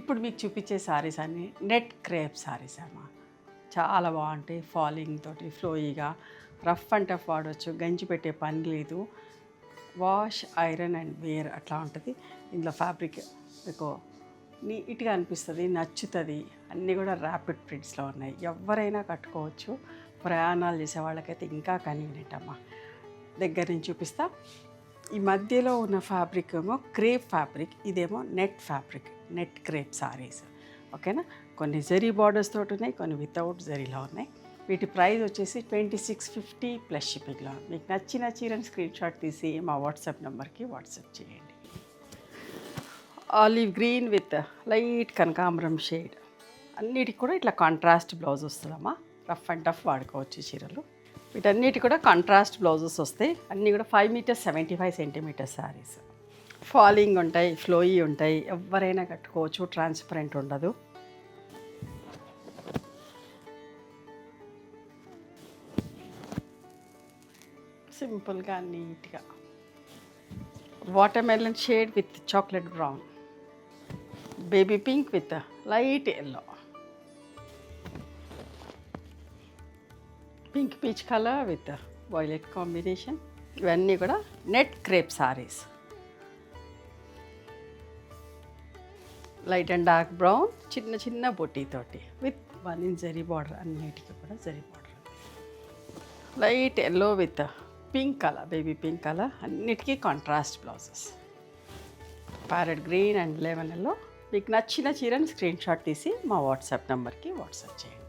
ఇప్పుడు మీకు చూపించే శారీస్ అన్నీ నెట్ క్రేప్ శారీస్ అమ్మా. చాలా బాగుంటాయి, ఫాలింగ్ తోటి ఫ్లోయిగా, రఫ్ అండ్ టఫ్ వాడవచ్చు, గంజి పెట్టే పని లేదు, వాష్ ఐరన్ అండ్ వేర్ అట్లా ఉంటుంది. ఇందులో ఫ్యాబ్రిక్ మీకు నీట్గా అనిపిస్తుంది, నచ్చుతుంది. అన్నీ కూడా ర్యాపిడ్ ప్రింట్స్లో ఉన్నాయి, ఎవరైనా కట్టుకోవచ్చు. ప్రయాణాలు చేసే వాళ్ళకైతే ఇంకా కన్వీనియంట్ అమ్మా. దగ్గర నుంచి చూపిస్తా. ఈ మధ్యలో ఉన్న ఫ్యాబ్రిక్ ఏమో క్రేప్ ఫ్యాబ్రిక్, ఇదేమో net fabric, net crepe saris. ఓకేనా. కొన్ని జరీ బార్డర్స్ తోటి ఉన్నాయి, కొన్ని వితౌట్ జరీలో ఉన్నాయి. వీటి ప్రైస్ వచ్చేసి 2650 ప్లస్ షిప్పింగ్లో. మీకు నచ్చిన చీరని స్క్రీన్ షాట్ తీసి మా వాట్సాప్ నెంబర్కి వాట్సాప్ చేయండి. ఆలివ్ గ్రీన్ విత్ లైట్ కనకాంబరం షేడ్, అన్నిటికి కూడా ఇట్లా కాంట్రాస్ట్ బ్లౌజ్ వస్తుందమ్మా. రఫ్ అండ్ టఫ్ వాడుకోవచ్చు చీరలు. వీటన్నిటి కూడా కాంట్రాస్ట్ బ్లౌజెస్ వస్తాయి. అన్నీ కూడా 5 మీటర్స్ 75 సెంటీమీటర్స్ శారీస్. ఫాలింగ్ ఉంటాయి, ఫ్లోయీ ఉంటాయి, ఎవరైనా కట్టుకోవచ్చు, ట్రాన్స్పరెంట్ ఉండదు. సింపుల్గా నీట్గా watermelon shade with chocolate brown, baby pink with light yellow, pink peach colour with violet combination. ఇవన్నీ కూడా net crepe saris. Light and dark brown, చిన్న చిన్న బొట్టీతోటి విత్ 1 ఇంచ్ జరీ బార్డర్, అన్నిటికీ కూడా zari border. Light yellow with pink colour, baby pink colour, అన్నిటికీ contrast blouses. Parrot green and lemon yellow. మీకు నచ్చిన చీరని స్క్రీన్ షాట్ తీసి మా వాట్సాప్ నెంబర్కి వాట్సాప్ చేయండి.